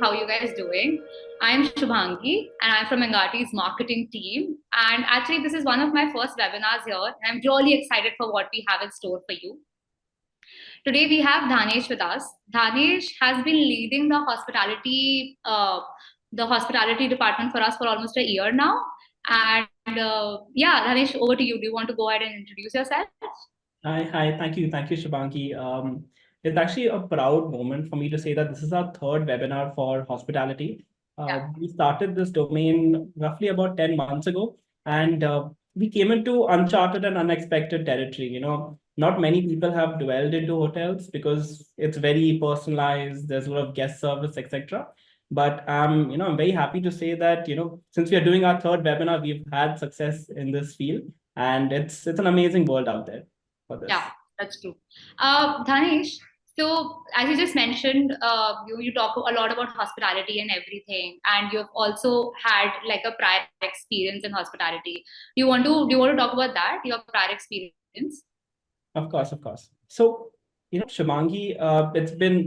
How you guys doing? I'm Shubhangi and I'm from Engati's marketing team. And actually, this is one of my first webinars here. And I'm really excited for what we have in store for you. Today, we have Dhanesh with us. Dhanesh has been leading the hospitality department for us for almost a year now. And yeah, Dhanesh, over to you. Do you want to go ahead and introduce yourself? Hi. Thank you, Shubhangi. It's actually a proud moment for me to say that this is our third webinar for hospitality. Yeah. We started this domain roughly about 10 months ago, and we came into uncharted and unexpected territory. Not many people have dwelled into hotels because it's very personalized. There's a lot of guest service, etc. But I'm very happy to say that since we are doing our third webinar, we've had success in this field, and it's an amazing world out there for Yeah, this. that's true. Dhanesh, so as you just mentioned, you talk a lot about hospitality and everything, and you've also had like a prior experience in hospitality. Do you want to talk about that, your prior experience? Of course. So, Shimangi,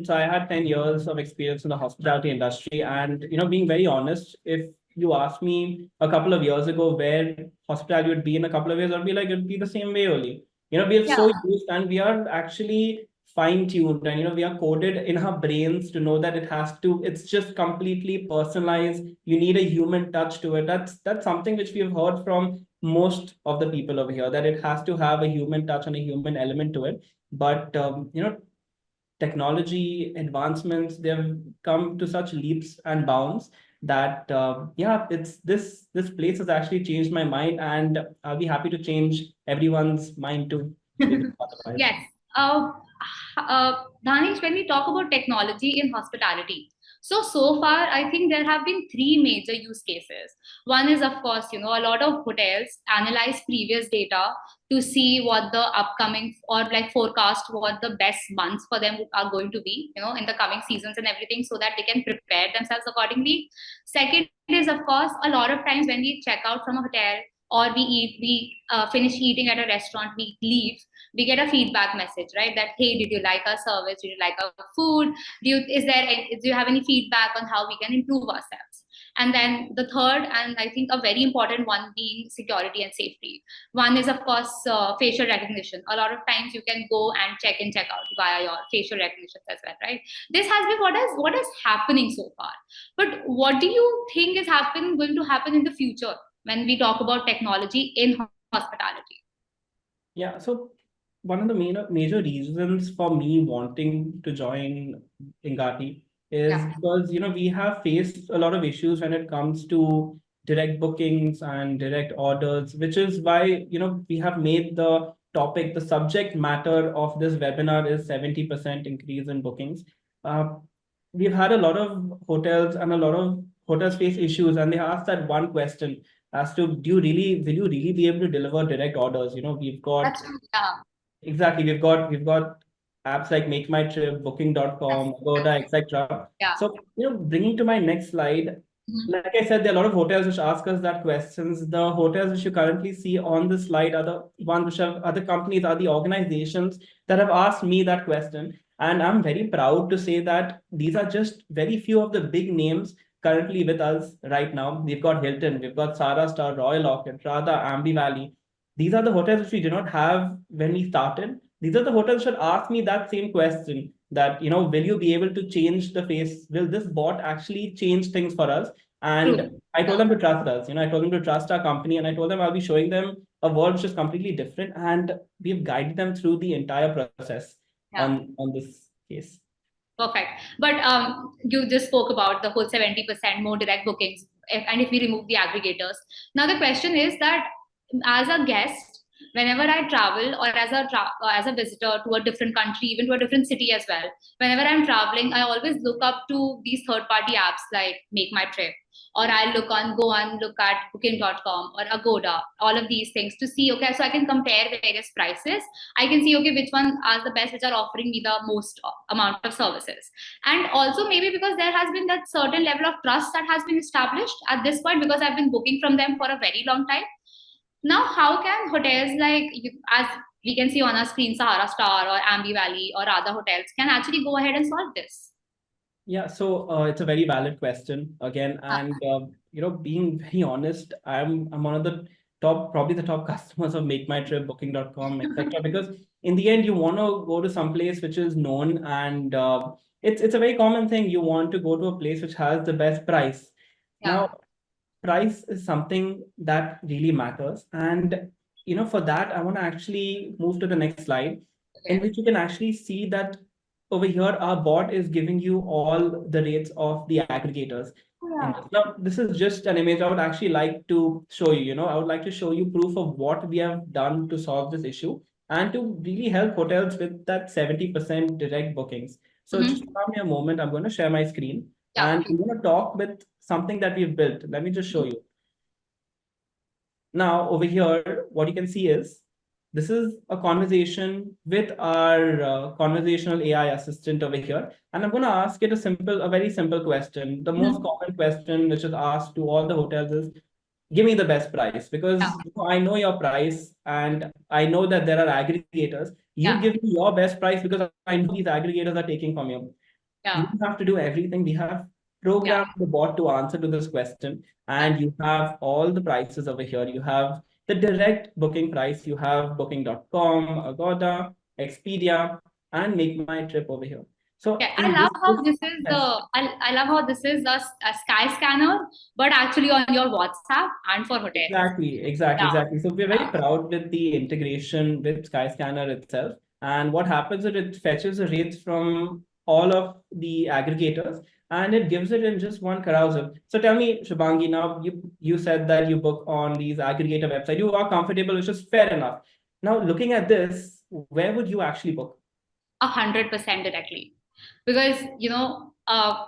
so I had 10 years of experience in the hospitality industry. And, being very honest, if you asked me a couple of years ago where hospitality would be in a couple of years, I'd be like, it'd be the same way only. We are Yeah, so used and we are actually fine-tuned and, we are coded in our brains to know that it's just completely personalized. You need a human touch to it. That's something which we've heard from most of the people over here, that it has to have a human touch and a human element to it. But technology advancements, they've come to such leaps and bounds that yeah, it's this place has actually changed my mind, and I'll be happy to change everyone's mind too. Otherwise. yes. Uh, Dhanesh, when we talk about technology in hospitality, so far, I think there have been three major use cases. One is, of course, a lot of hotels analyze previous data to see what the upcoming or like forecast what the best months for them are going to be, in the coming seasons and everything, so that they can prepare themselves accordingly. Second is, of course, a lot of times when we check out from a hotel or we finish eating at a restaurant, we leave, we get a feedback message, right? That, hey, did you like our service? Did you like our food? Do you have any feedback on how we can improve ourselves? And then the third, and I think a very important one, being security and safety. One is, of course, facial recognition. A lot of times you can go and check in, check out via your facial recognition as well, right? This has been what is happening so far. But what do you think is going to happen in the future when we talk about technology in hospitality? Yeah, so one of the major reasons for me wanting to join Ingati is Yeah. because we have faced a lot of issues when it comes to direct bookings and direct orders, which is why we have made the subject matter of this webinar is 70% increase in bookings. Uh, we've had a lot of hotels and a lot of hotels face issues, and they ask that one question as to, will you really be able to deliver direct orders? We've got That's true. Yeah. exactly, we've got apps like Make My Trip, Yes. Booking.com, Yes. Agoda, etc. Yeah. So bringing to my next slide, Mhm. like I said, there are a lot of hotels which ask us that questions. The hotels which you currently see on the slide are the ones which have other companies, are the organizations that have asked me that question. And I'm very proud to say that these are just very few of the big names currently with us right now. We've got Hilton, we've got Sara Star, Royal Orchid, Radha, Ambi Valley. These are the hotels which we did not have when we started. These are the hotels that asked me that same question, that, will you be able to change the face? Will this bot actually change things for us? And True. I told Yeah. them to trust us. I told them to trust our company, and I told them I'll be showing them a world which is completely different. And we've guided them through the entire process Yeah. on this case. Perfect. But you just spoke about the whole 70% more direct bookings, and if we remove the aggregators. Now the question is that, as a guest, whenever I travel, or as a visitor to a different country, even to a different city as well, whenever I'm traveling, I always look up to these third-party apps like Make My Trip, or I'll go on look at Booking.com or Agoda, all of these things to see, okay, so I can compare various prices. I can see, okay, which one are the best, which are offering me the most amount of services. And also maybe because there has been that certain level of trust that has been established at this point, because I've been booking from them for a very long time. Now, how can hotels as we can see on our screen, Sahara Star or Ambi Valley or other hotels can actually go ahead and solve this? Yeah, so it's a very valid question again, and being very honest, I'm one of the top, probably the top customers of MakeMyTrip, Booking.com, etc. Because in the end, you want to go to some place which is known, and it's a very common thing. You want to go to a place which has the best price. Yeah. Now, price is something that really matters, and for that, I want to actually move to the next slide, in Okay. which you can actually see that over here, our bot is giving you all the rates of the aggregators. Oh, In yeah. this. Now, this is just an image I would actually like to show you. I would like to show you proof of what we have done to solve this issue and to really help hotels with that 70% direct bookings. So just Mm-hmm. allow me a moment. I'm going to share my screen Yeah. and Please. I'm going to talk with something that we've built. Let me just show you. Now, over here, what you can see is this is a conversation with our conversational AI assistant over here. And I'm going to ask it a very simple question. The most Mhm. common question which is asked to all the hotels is, give me the best price, Yeah. because I know your price and I know that there are aggregators. You Yeah. give me your best price because I know these aggregators are taking from you. You Yeah. don't have to do everything. We have Yeah. programmed the bot to answer to this question, Yeah. and you have all the prices over here. You have the direct booking price, you have booking.com, Agoda, Expedia, and Make My Trip over here. So Okay. I in love this how case, this is yes, I love how this is a sky scanner, but actually on your WhatsApp and for hotels. exactly, exactly, Yeah. exactly. So we're very Yeah. proud with the integration with Skyscanner itself. And what happens is it fetches the rates from all of the aggregators and it gives it in just one carousel. So tell me, Shubangi, now you said that you book on these aggregator website. You are comfortable, which is fair enough. Now looking at this, where would you actually book? 100% directly, because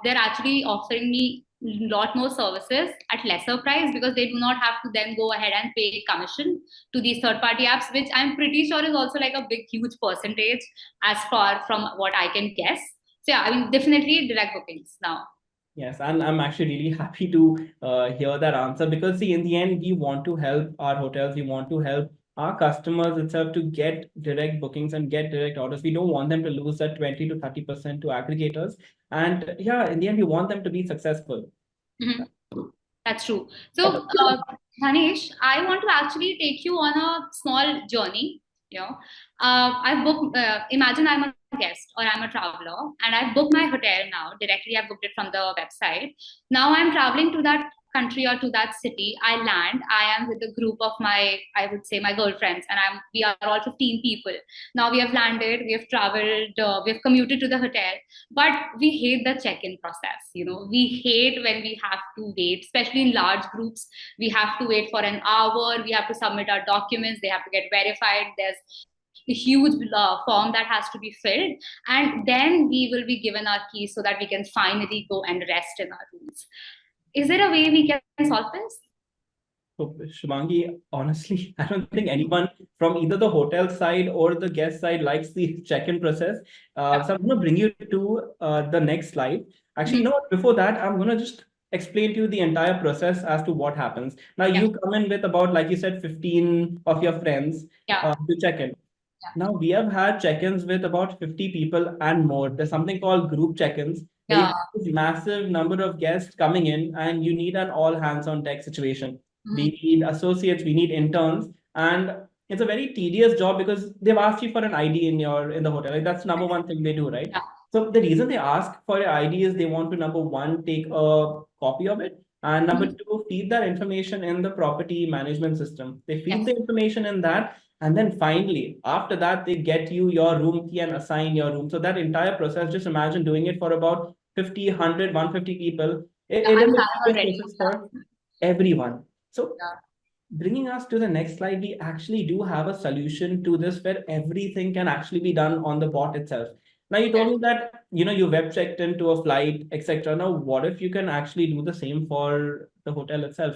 they're actually offering me a lot more services at lesser price, because they do not have to then go ahead and pay commission to these third party apps, which I'm pretty sure is also like a big huge percentage as far from what I can guess. So yeah, I mean, definitely direct bookings now. Yes, and I'm actually really happy to hear that answer because, see, in the end, we want to help our hotels, we want to help our customers itself to get direct bookings and get direct orders. We don't want them to lose that 20 to 30% to aggregators. And yeah, in the end, we want them to be successful. Mhm. That's true. So, Hanish, I want to actually take you on a small journey. I've booked, imagine I'm a guest or I'm a traveler and I've booked my hotel now. Directly, I've booked it from the website. Now I'm traveling to that country or to that city. I land. I am with a group of I would say my girlfriends, and we are all 15 people. Now we have landed, we have traveled, we have commuted to the hotel, but we hate the check-in process. We hate when we have to wait, especially in large groups. We have to wait for an hour, we have to submit our documents, they have to get verified, there's a huge form that has to be filled, and then we will be given our keys so that we can finally go and rest in our rooms. Is there a way we can solve this? So, Shivangi, honestly, I don't think anyone from either the hotel side or the guest side likes the check-in process. So I'm going to bring you to the next slide. Actually, Mhm. before that, I'm going to just explain to you the entire process as to what happens. Now, Yeah. you come in with about, like you said, 15 of your friends Yeah. to check in. Now, we have had check-ins with about 50 people and more. There's something called group check-ins, where you Yeah. have this massive number of guests coming in and you need an all hands on deck situation. Mhm. We need associates, we need interns, and it's a very tedious job because they've asked you for an ID in the hotel. Like that's number one thing they do, right? Yeah. So the reason they ask for your ID is they want to, number one, take a copy of it, and number Mhm. two, feed that information in the property management system. They feed Yes. the information in that, and then finally, after that, they get you your room key and assign your room. So that entire process, just imagine doing it for about 50, 100, 150 people. Yeah, It I've is done a it tedious already. process for everyone. So Yeah. bringing us to the next slide, we actually do have a solution to this where everything can actually be done on the bot itself. Now you Okay. told me that you web checked into a flight, etc. Now what if you can actually do the same for the hotel itself?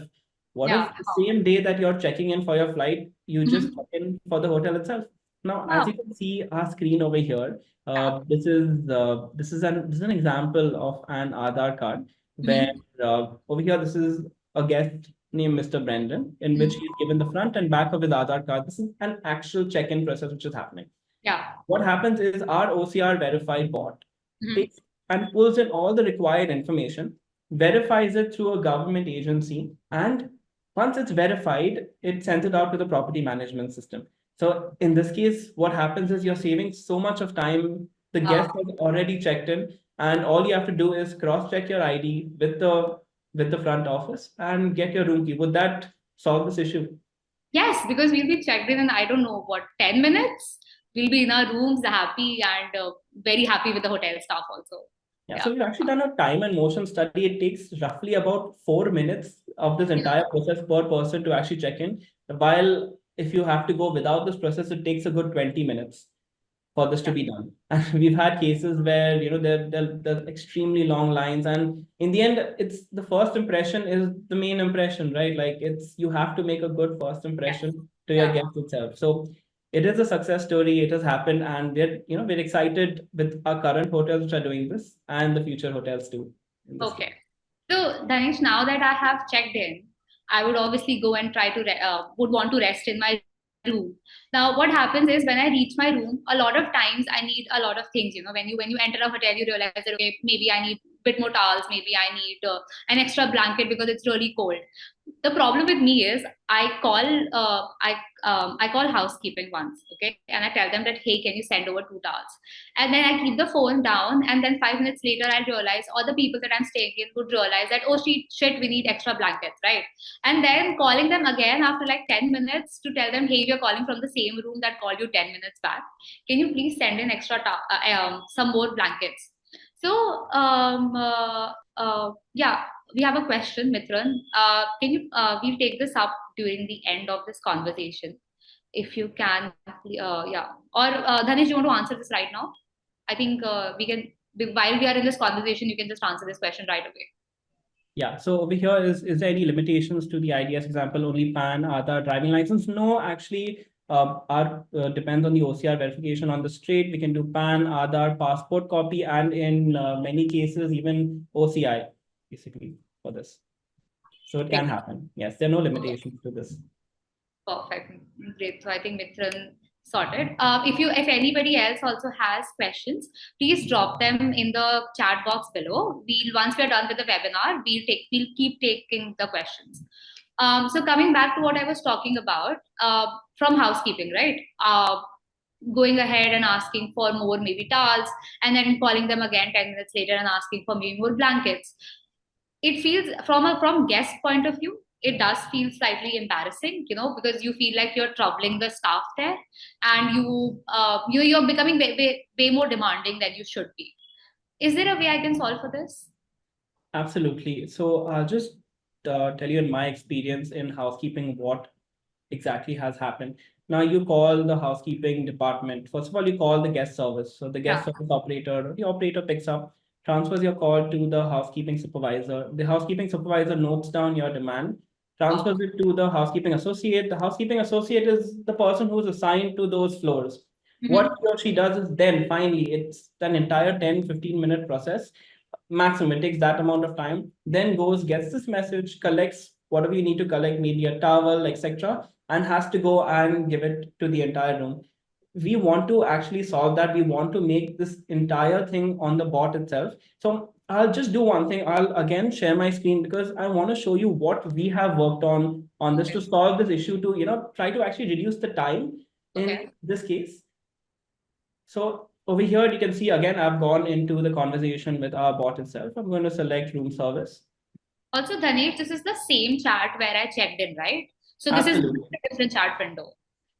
What Yeah. if the same day that you're checking in for your flight, you just Mhm. check in for the hotel itself? Now, as Wow. you can see our screen over here, Yeah. this is an example of an Aadhaar card where Mhm. over here this is a guest named Mr. Brendan, in which Mhm. he's given the front and back of his Aadhaar card. This is an actual check-in process which is happening. Yeah. What happens is our OCR verified bot Mhm. takes and pulls in all the required information, verifies it through a government agency, and once it's verified, it sends it out to the property management system. So in this case, what happens is you're saving so much of time. The guest has already checked in, and all you have to do is cross-check your ID with the front office and get your room key. Would that solve this issue? Yes, because we'll be checked in I don't know what, 10 minutes. We'll be in our rooms happy and very happy with the hotel staff also. Yeah, Yeah. so we've actually done a time and motion study. It takes roughly about 4 minutes of this entire process per person to actually check in. While if you have to go without this process, it takes a good 20 minutes for this to Yeah. be done. And we've had cases where they're extremely long lines, and in the end, it's the first impression is the main impression, right? Like it's you have to make a good first Yes. impression to your Yeah. guest itself. So it is a success story. It has happened, and we're excited with our current hotels which are doing this and the future hotels too. In this case. Okay. So, Danish, now that I have checked in, I would obviously go and would want to rest in my room. Now, what happens is when I reach my room, a lot of times I need a lot of things. When you enter a hotel, you realize that okay, maybe I need a bit more towels, maybe I need an extra blanket because it's really cold. The problem with me is I call housekeeping once, okay, and I tell them that hey, can you send over 2 towels? And then I keep the phone down, and then 5 minutes later, I realize, or the people that I'm staying in would realize that, oh shit, we need extra blankets, right? And then calling them again after like 10 minutes to tell them, hey, we're calling from the same room that called you 10 minutes back. Can you please send in some more blankets? So yeah, we have a question, Mitran. Can you? We'll take this up during the end of this conversation, if you can. Yeah. Or Dhanesh, do you want to answer this right now? I think we can. While we are in this conversation, you can just answer this question right away. Yeah, so over here is there any limitations to the IDS example, only PAN, Aadhaar, driving license? No, actually, our depends on the OCR verification on the straight. We can do PAN, Aadhaar, passport copy, and in many cases, even OCI, basically, for this. So it can Great. happen. Yes, there are no Okay. limitations to this. Perfect. Great. So I think Mitran sorted. If anybody else also has questions, please drop them in the chat box below. Once we're done with the webinar, we'll keep taking the questions. So coming back to what I was talking about, from housekeeping, right? Going ahead and asking for more maybe towels, and then calling them again 10 minutes later and asking for maybe more blankets. It feels from guest point of view, it does feel slightly embarrassing, because you feel like you're troubling the staff there, and you're becoming way more demanding than you should be. Is there a way I can solve for this? Absolutely. So I'll just tell you in my experience in housekeeping what exactly has happened. Now you call the housekeeping department. First of all, you call the guest service. So the Yeah. guest service operator, the operator picks up, transfers your call to the housekeeping supervisor. The housekeeping supervisor notes down your demand, Okay. transfers it to the housekeeping associate. The housekeeping associate is the person who's assigned to those floors. What Mm-hmm. he or she does is then finally, it's an entire 10-15 minute process maximum. It takes that amount of time, then goes, gets this message, collects whatever you need to collect, maybe a towel, etc., and has to go and give it to the entire room. We want to actually solve that. We want to make this entire thing on the bot itself. So I'll just do one thing. I'll again share my screen because I want to show you what we have worked on this Okay. to solve this issue, to try to actually reduce the time in Okay. this case. So over here, you can see again, I've gone into the conversation with our bot itself. I'm going to select room service. Also, Dhanesh, this is the same chat where I checked in, right? So this is Absolutely. a different chat window.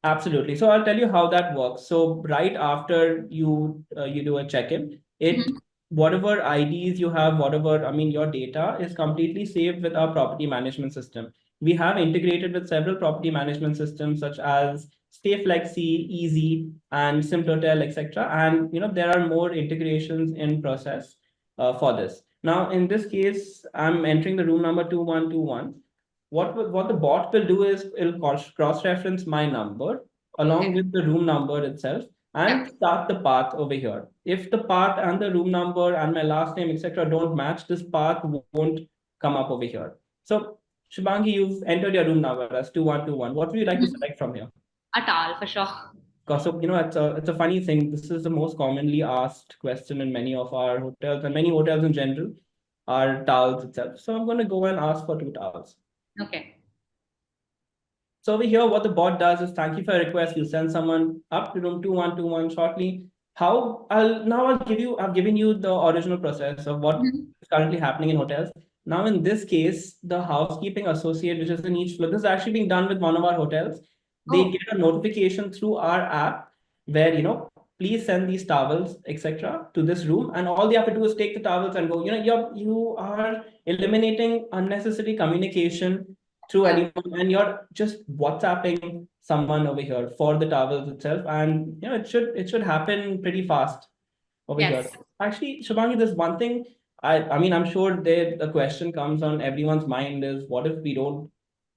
Absolutely. So I'll tell you how that works. So right after you do a check-in, it Mm-hmm. whatever IDs you have, whatever your data is completely saved with our property management system. We have integrated with several property management systems such as Stay Flexi, Easy, and Simplitel, etc. And there are more integrations in process for this. Now in this case, I'm entering the room number 2121. What the bot will do is it'll cross-reference my number Okay. along with the room number itself Yeah. and start the path over here. If the path and the room number and my last name, etc., don't match, this path won't come up over here. So, Shibangi, you've entered your room number as 2121. What would you like to Mm-hmm. select from here? A towel for sure. Because of, it's a funny thing. This is the most commonly asked question in many of our hotels and many hotels in general are towels itself. So I'm going to go and ask for two towels. Okay. So over here, what the bot does is thank you for a request. You send someone up to room 2121 shortly. I've given you the original process of what Mhm. is currently happening in hotels. Now, in this case, the housekeeping associate, which is in each floor, this is actually being done with one of our hotels. They Oh, get a notification through our app where, please send these towels, etc., to this room. And all they have to do is take the towels and go. You are eliminating unnecessary communication through yeah. anyone, and you're just WhatsApping someone over here for the towels itself, and it should happen pretty fast over here. Yes. Actually, Shubhangi, there's one thing. I mean, I'm sure the question comes on everyone's mind is what if we don't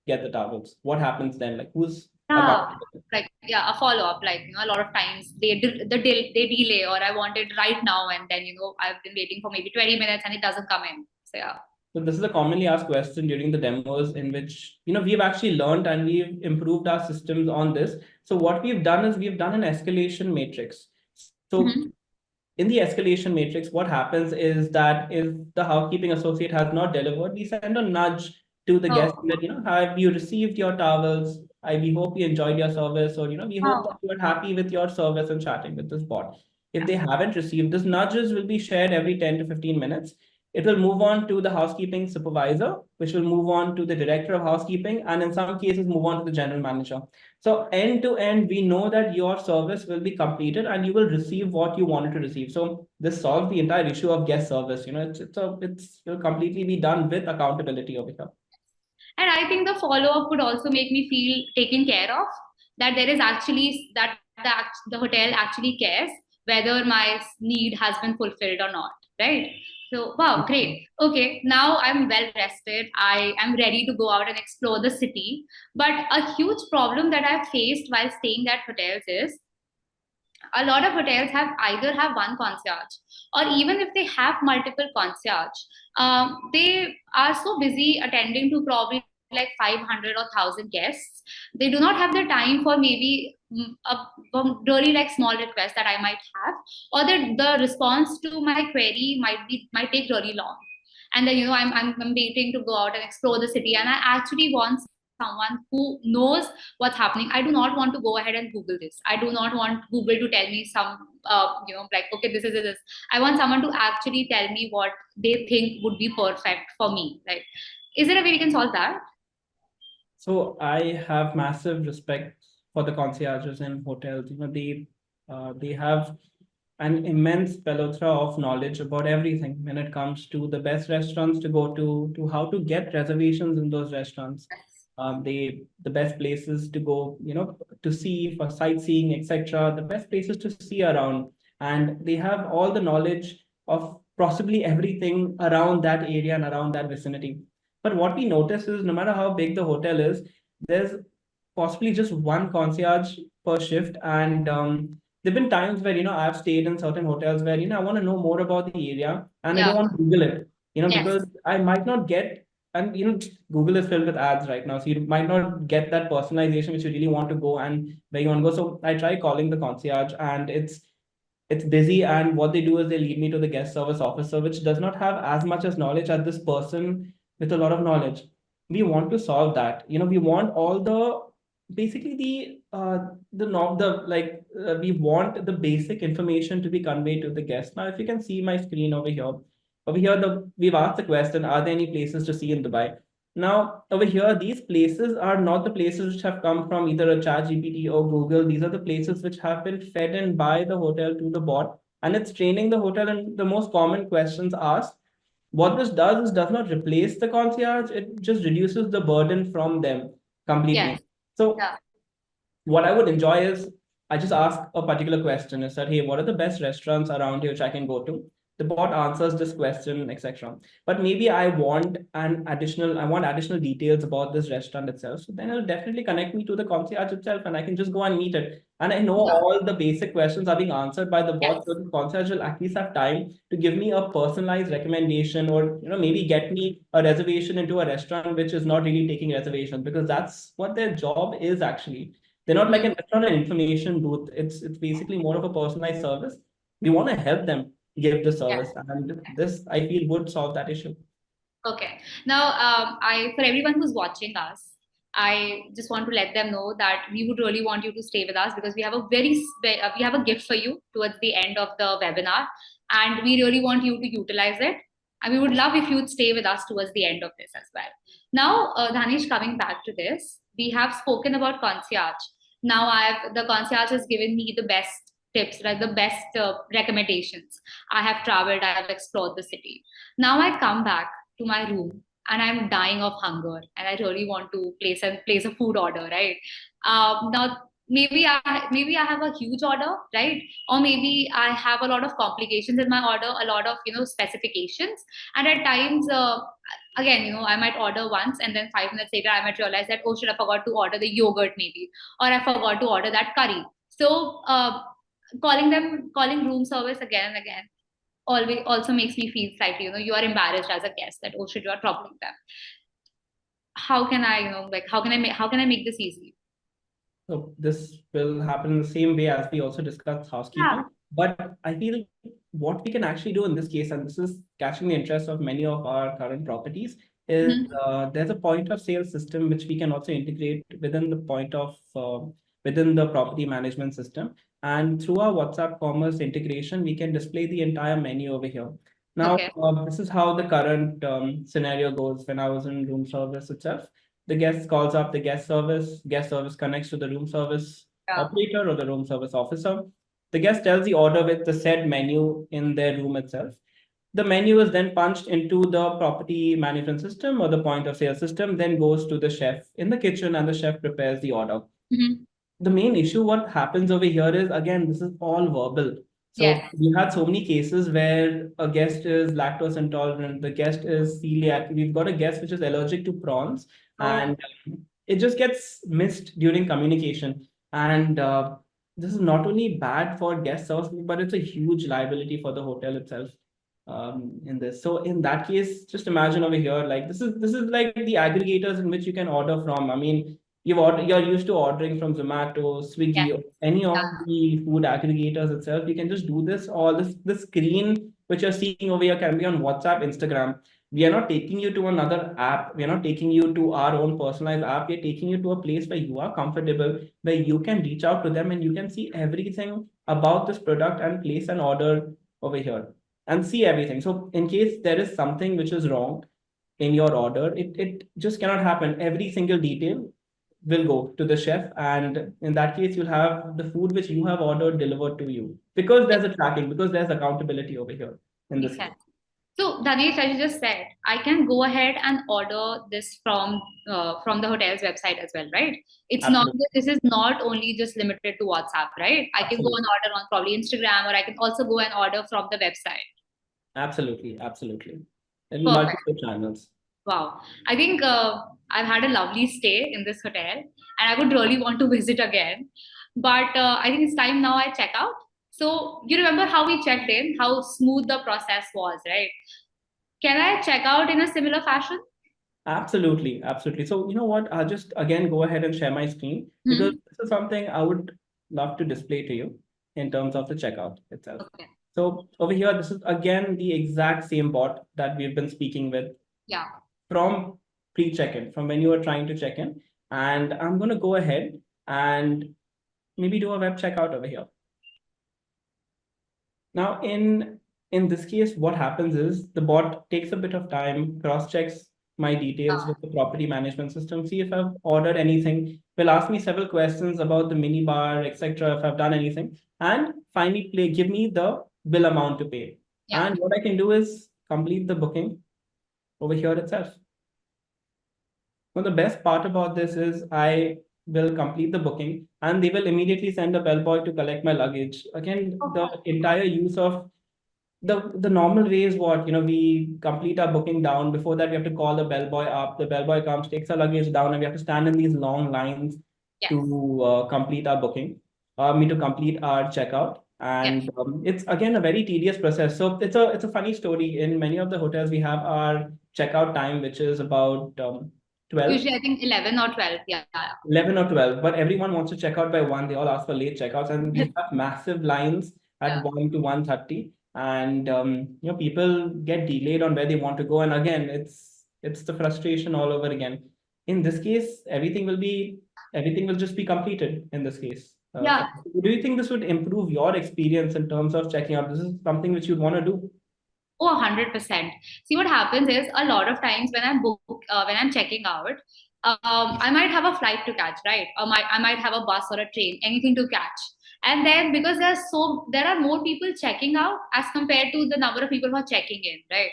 get the towels? What happens then? Like who's Yeah. accountable? Like, yeah, a follow up. Like, a lot of times they delay, or I want it right now, and then I've been waiting for maybe 20 minutes and it doesn't come in. So yeah. So this is a commonly asked question during the demos in which we've actually learned and we've improved our systems on this. So what we've done is we've done an escalation matrix. So Mhm. in the escalation matrix, what happens is that if the housekeeping associate has not delivered, we send a nudge to the guest Oh, that, have you received your towels? We hope you enjoyed your service, or, we hope that oh, you are happy with your service and chatting with this bot. If yeah. they haven't received, this nudges will be shared every 10 to 15 minutes. It will move on to the housekeeping supervisor, which will move on to the director of housekeeping, and in some cases, move on to the general manager. So end to end, we know that your service will be completed and you will receive what you wanted to receive. So this solves the entire issue of guest service. It will completely be done with accountability over here. And I think the follow up could also make me feel taken care of. That there is actually that the hotel actually cares whether my need has been fulfilled or not. Right. So wow, great. Okay, now I'm well rested. I am ready to go out and explore the city. But a huge problem that I've faced while staying at hotels is a lot of hotels have either have one concierge, or even if they have multiple concierge, they are so busy attending to probably like 500 or 1000 guests. They do not have the time for maybe a really like small request that I might have, or the response to my query might take really long. And then I'm waiting to go out and explore the city, and I actually want someone who knows what's happening. I do not want to go ahead and Google this. I do not want Google to tell me some, like, okay, this is this. I want someone to actually tell me what they think would be perfect for me. Like, is there a way we can solve that? So I have massive respect for the concierges in hotels. They have an immense plethora of knowledge about everything when it comes to the best restaurants to go to how to get reservations in those restaurants, the best places to go, to see for sightseeing, etc. The best places to see around, and they have all the knowledge of possibly everything around that area and around that vicinity. But what we notice is no matter how big the hotel is, there's possibly just one concierge per shift, and there've been times where I've stayed in certain hotels where I want to know more about the area and I Yeah. don't want to Google it, Yes. because I might not get, and Google is filled with ads right now, so you might not get that personalization which you really want to go and where you want to go. So I try calling the concierge, and it's busy, and what they do is they lead me to the guest service officer, which does not have as much as knowledge as this person with a lot of knowledge. We want to solve that. We want all the basically the no the like we want the basic information to be conveyed to the guest. Now, if you can see my screen over here, we've asked the question: are there any places to see in Dubai? Now, over here, these places are not the places which have come from either a chat GPT or Google. These are the places which have been fed in by the hotel to the bot, and it's training the hotel in the most common questions asked. What this does is does not replace the concierge, it just reduces the burden from them Yes. completely. So Yeah. what I would enjoy is I just ask a particular question. Is that, hey, what are the best restaurants around here which I can go to? The bot answers this question, etc. But maybe I want additional details about this restaurant itself. So then it'll definitely connect me to the concierge itself, and I can just go and meet it. And I know Yeah. all the basic questions are being answered by the bot, so Yes. the concierge will at least have time to give me a personalized recommendation, or maybe get me a reservation into a restaurant which is not really taking reservations, because that's what their job is actually. They're not like Mhm. an, it's not an information booth. It's basically more of a personalized service. We want to help them give the Yeah. service, and this I feel would solve that issue. Okay. Now, I for everyone who's watching us, I just want to let them know that we would really want you to stay with us because we have a we have a gift for you towards the end of the webinar, and we really want you to utilize it. And we would love if you'd stay with us towards the end of this as well. Now, Dhanish, coming back to this, we have spoken about concierge. Now, the concierge has given me the best tips, like the best recommendations. I have traveled, I have explored the city. Now I come back to my room and I'm dying of hunger and I really want to place a food order, right? Now maybe I have a huge order, right? Or maybe I have a lot of complications in my order, a lot of specifications, and at times. Again, I might order once and then 5 minutes later I might realize that, oh, should I forgot to order the yogurt maybe, or I forgot to order that curry. So calling room service again and again always also makes me feel slightly, you are embarrassed as a guest that, oh shit, you are troubling them. How can I, like, how can I make this easy? So this will happen in the same way as we also discussed Yeah. housekeeping. But I feel what we can actually do in this case, and this is catching the interest of many of our current properties, is Mhm. there's a point of sale system which we can also integrate within the within the property management system. And through our WhatsApp commerce integration, we can display the entire menu over here. Now, Okay. this is how the current scenario goes when I was in room service itself. The guest calls up the guest service connects to the room service Yeah. operator or the room service officer. The guest tells the order with the said menu in their room itself. The menu is then punched into the property management system or the point of sale system, then goes to the chef in the kitchen, and the chef prepares the order. Hmm. The main issue what happens over here is, again, this is all verbal. So Yes. we had so many cases where a guest is lactose intolerant, the guest is celiac, we've got a guest which is allergic to prawns, Oh. and it just gets missed during communication. And this is not only bad for guest service, but it's a huge liability for the hotel itself in this. So in that case, just imagine over here, like this is like the aggregators in which you can order from. I mean, you're used to ordering from Zomato, Yes. Swiggy, or any Yeah. of the food aggregators itself. You can just do this. All this screen which you're seeing over here can be on WhatsApp, Instagram. We are not taking you to another app. We are not taking you to our own personalized app. We are taking you to a place where you are comfortable, where you can reach out to them and you can see everything about this product and place an order over here and see everything. So in case there is something which is wrong in your order, it just cannot happen. Every single detail will go to the chef, and in that case, you'll have the food which you have ordered delivered to you because there's a tracking, because there's accountability over here in this Makes case. sense. So, Dhanesh, as you just said, I can go ahead and order this from the hotel's website as well, right? It's not Absolutely. this is not only just limited to WhatsApp, right? I can go and Absolutely. order on probably Instagram, or I can also go and order from the website. Absolutely. Absolutely. In Perfect. multiple channels. Wow. I think I've had a lovely stay in this hotel and I would really want to visit again. But I think it's time now I check out. So, you remember how we checked in, how smooth the process was, right? Can I check out in a similar fashion? Absolutely, absolutely. So, you know what? I'll just again go ahead and share my screen because Hmm. this is something I would love to display to you in terms of the checkout itself. Okay. So, over here, this is again the exact same bot that we've been speaking with Yeah. from pre check in, from when you were trying to check in. And I'm going to go ahead and maybe do a web checkout over here. Now, in this case, what happens is the bot takes a bit of time, cross-checks my details with the property management system, see if I've ordered anything, will ask me several questions about the minibar, etc., if I've done anything, and finally give me the bill amount to pay. Yeah. And what I can do is complete the booking over here itself. Well, the best part about this is I will complete the booking and they will immediately send a bellboy to collect my luggage. Again, the Oh, entire use of the normal way is what we complete our booking down. Before that, we have to call the bellboy up. The bellboy comes, takes our luggage down, and we have to stand in these long lines yes. to complete our booking. To complete our checkout, Yes. and it's again a very tedious process. So it's a funny story. In many of the hotels, we have our checkout time, which is about 12? Usually, I think 11 or 12. Yeah. 11 or 12, but everyone wants to check out by 1. They all ask for late checkouts, and we have massive lines at Yeah. 1 to 1:30. And people get delayed on where they want to go. And again, it's the frustration all over again. In this case, everything will just be completed in this case. Yeah. Do you think this would improve your experience in terms of checking out? This is something which you'd want to do. Oh, 100%. See, what happens is a lot of times when I'm checking out, I might have a flight to catch, right? Or I might have a bus or a train, anything to catch. And then because there are more people checking out as compared to the number of people who are checking in, right?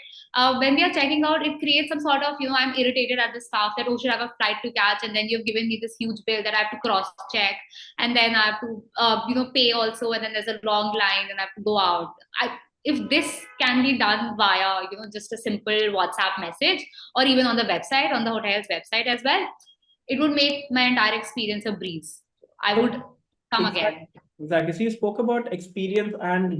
When we are checking out, it creates some sort of, I'm irritated at the staff that, oh, should I have a flight to catch? And then you've given me this huge bill that I have to cross check. And then I have to, pay also. And then there's a long line and I have to go out. If this can be done via just a simple WhatsApp message, or even on the website, on the hotel's website as well, it would make my entire experience a breeze. I would come Exactly. again. Exactly. So you spoke about experience, and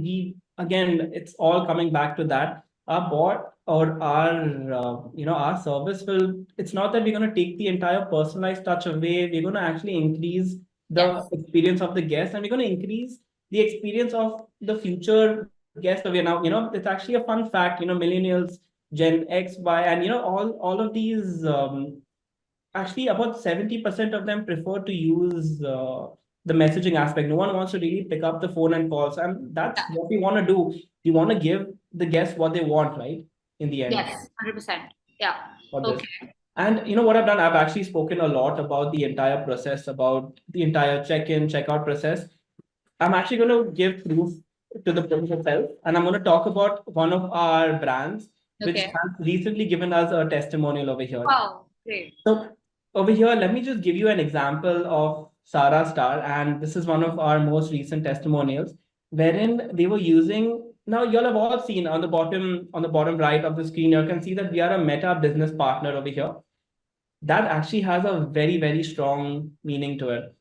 again, it's all coming back to that. Our bot or our service will. It's not that we're going to take the entire personalized touch away. We're going to actually increase the Yes. experience of the guest, and we're going to increase the experience of the future guest. So we're now, it's actually a fun fact. Millennials, Gen X, Y, and all of these. Actually, about 70% of them prefer to use the messaging aspect. No one wants to really pick up the phone and calls. And that's Yeah. what we want to do. We want to give the guests what they want, right? In the end, Yes. 100%. Yeah. for this. Okay. And you know what I've done? I've actually spoken a lot about the entire process, about the entire check-in, check-out process. I'm actually going to give proof to the process itself. And I'm going to talk about one of our brands, which Okay. has recently given us a testimonial over here. Wow. Great. So over here, let me just give you an example of Sarah Star, and this is one of our most recent testimonials, wherein they were using. Now you'll have all seen on the bottom right of the screen, you can see that we are a Meta business partner over here. That actually has a very, very strong meaning to it,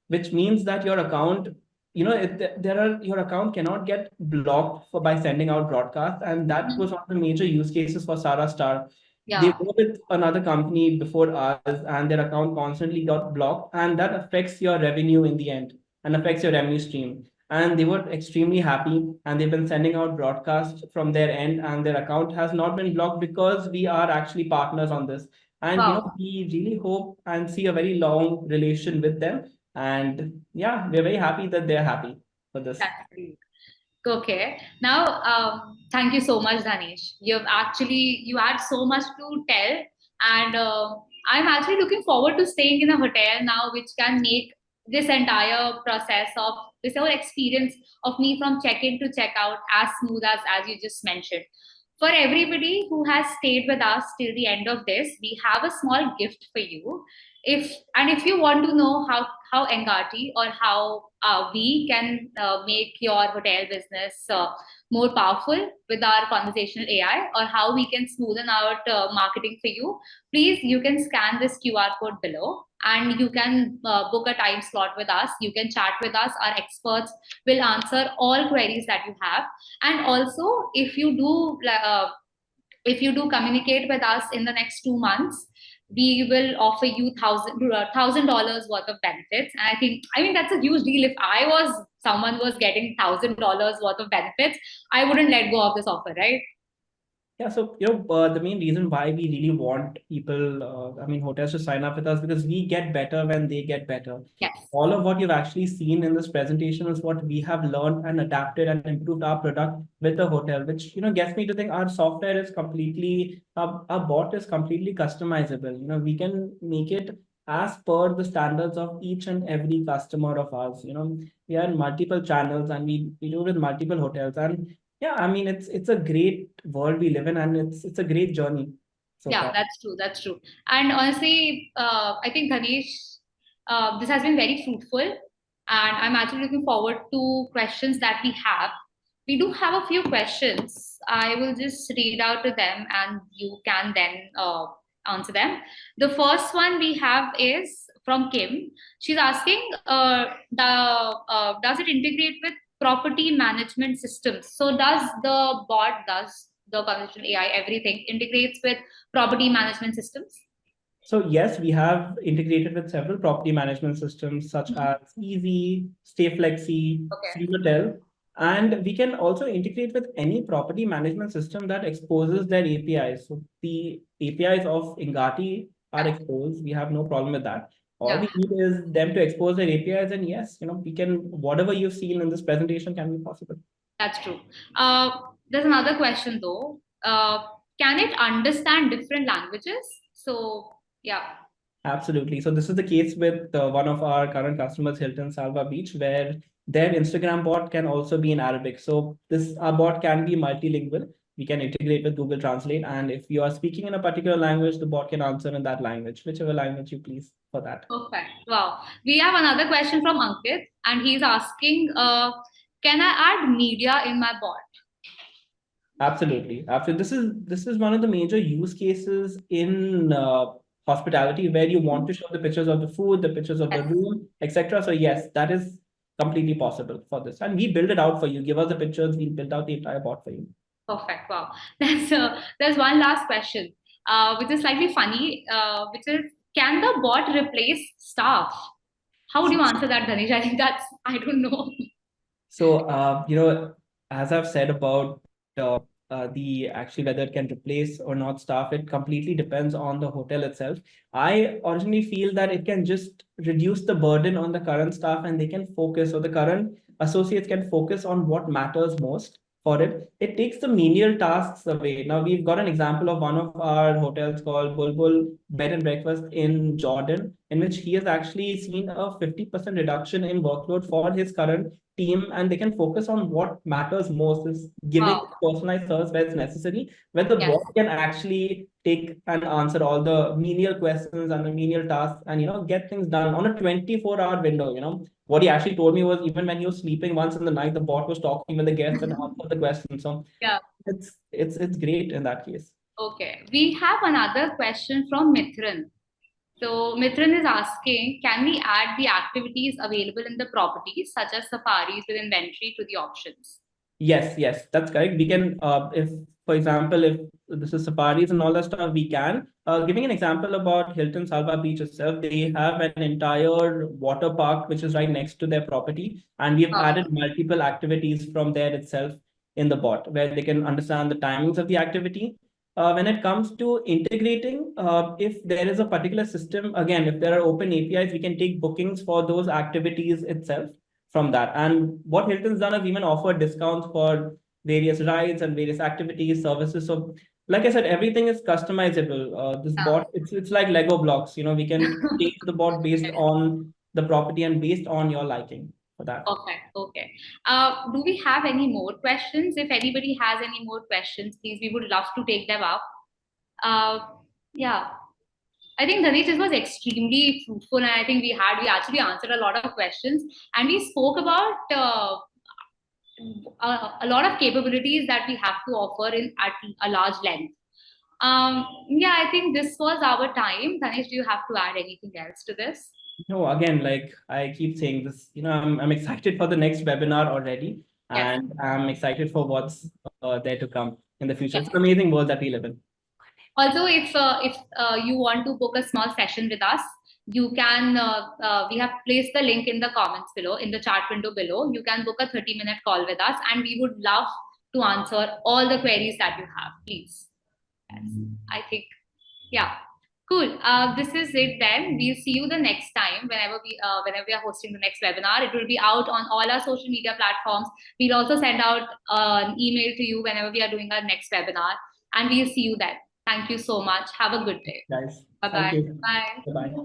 which means that your account, your account cannot get blocked by sending out broadcasts, and that Mhm. was one of the major use cases for Sarah Star. They Yeah. were with another company before us, and their account constantly got blocked, and that affects your revenue in the end and affects your revenue stream. And they were extremely happy, and they've been sending out broadcasts from their end, and their account has not been blocked because we are actually partners on this. And Wow. we really hope and see a very long relation with them. And yeah, we're very happy that they're happy for this. That's great. Okay. Now, thank you so much, Danish. You had so much to tell, and I'm actually looking forward to staying in a hotel now, which can make this entire process of this whole experience of me from check-in to check-out as smooth as you just mentioned. For everybody who has stayed with us till the end of this, we have a small gift for you. If you want to know how Engati or how we can make your hotel business more powerful with our conversational AI, or how we can smoothen out marketing for you, please you can scan this QR code below and you can book a time slot with us. You can chat with us. Our experts will answer all queries that you have. And also, if you do communicate with us in the next 2 months, we will offer you $1,000 worth of benefits. And I mean that's a huge deal. If I was someone who was getting $1,000 worth of benefits, I wouldn't let go of this offer, right? Yeah, so the main reason why we really want people, hotels to sign up with us, because we get better when they get better. Yes. All of what you've actually seen in this presentation is what we have learned and adapted and improved our product with the hotel, which gets me to think our software is completely, our bot is completely customizable. We can make it as per the standards of each and every customer of ours. We are in multiple channels, and we do with multiple hotels. And yeah, I mean, it's a great world we live in, and it's a great journey so Yeah, far. that's true. That's true. And honestly, I think Ganesh, this has been very fruitful, and I'm actually looking forward to questions that we have. We do have a few questions. I will just read out to them, and you can then answer them. The first one we have is from Kim. She's asking, does it integrate with property management systems? So does the conversational AI everything integrates with property management systems? So yes, we have integrated with several property management systems such as Easy, Stay Flexi, Okay. Silvertel, and we can also integrate with any property management system that exposes their APIs. So the APIs of Ingati are Yeah. exposed. We have no problem with that. All Yeah. we need is them to expose their APIs, and yes, we can, whatever you've seen in this presentation can be possible. That's true. There's another question though. Can it understand different languages? So yeah. Absolutely. So this is the case with one of our current customers, Hilton Salva Beach, where their Instagram bot can also be in Arabic. So this our bot can be multilingual. We can integrate with Google Translate, and if you are speaking in a particular language, the bot can answer in that language, whichever language you please for that. Perfect. Wow. We have another question from Ankit, and he's asking, can I add media in my bot? Absolutely. Absolutely. This is one of the major use cases in hospitality where you want to show the pictures of the food, the pictures of the Yes. room, etc. So yes, that is completely possible for this. And we build it out for you. Give us the pictures, we'll build out the entire bot for you. Perfect. Wow. There's one last question, which is slightly funny, which is, can the bot replace staff? How would you answer that, Dhanish? I think that's, I don't know. So, as I've said about the actually whether it can replace or not staff, it completely depends on the hotel itself. I originally feel that it can just reduce the burden on the current staff and they can focus, or the current associates can focus on what matters most for it. It takes the menial tasks away. Now, we've got an example of one of our hotels called Bulbul Bed and Breakfast in Jordan, in which he has actually seen a 50% reduction in workload for his current team, and they can focus on what matters most is giving Wow. personalized service where it's necessary, where the Yes. bot can actually take and answer all the menial questions and the menial tasks and get things done on a 24-hour window. What he actually told me was even when he was sleeping once in the night, the bot was talking with the guest and answered the question. So Yeah. it's great in that case. Okay. We have another question from Mithran. So Mithran is asking, can we add the activities available in the properties, such as safaris with inventory, to the options? Yes, that's correct. We can, if, for example, if this is safaris and all that stuff, we can. Giving an example about Hilton Salva Beach itself, they have an entire water park which is right next to their property, and we have Uh, added multiple activities from there itself in the bot, where they can understand the timings of the activity. When it comes to integrating, if there is a particular system, again, if there are open APIs, we can take bookings for those activities itself from that. And what Hilton's done is even offered discounts for various rides and various activities, services. So, like I said, everything is customizable. This bot, it's like Lego blocks. We can change the bot based yeah. on the property and based on your liking for that. Perfect. Okay. Do we have any more questions? If anybody has any more questions, please, we would love to take them up. Uh, yeah. I think Dhanish, this was extremely fruitful, and I think we actually answered a lot of questions, and we spoke about a lot of capabilities that we have to offer in at a large length. Yeah, I think this was our time. Dhanish, do you have to add anything else to this? No, again, like I keep saying this, I'm excited for the next webinar already, Yes. and I'm excited for what's there to come in the future. Yes. It's an amazing world that we live in. Also, if you want to book a small session with us, you can. We have placed the link in the comments below, in the chat window below. You can book a 30-minute call with us, and we would love to answer all the queries that you have. Please. Yes. I think, yeah. Cool. This is it then. We'll see you the next time whenever we are hosting the next webinar. It will be out on all our social media platforms. We'll also send out an email to you whenever we are doing our next webinar, and we'll see you then. Thank you so much. Have a good day. Guys, thank Bye-bye. you. Bye. Bye bye.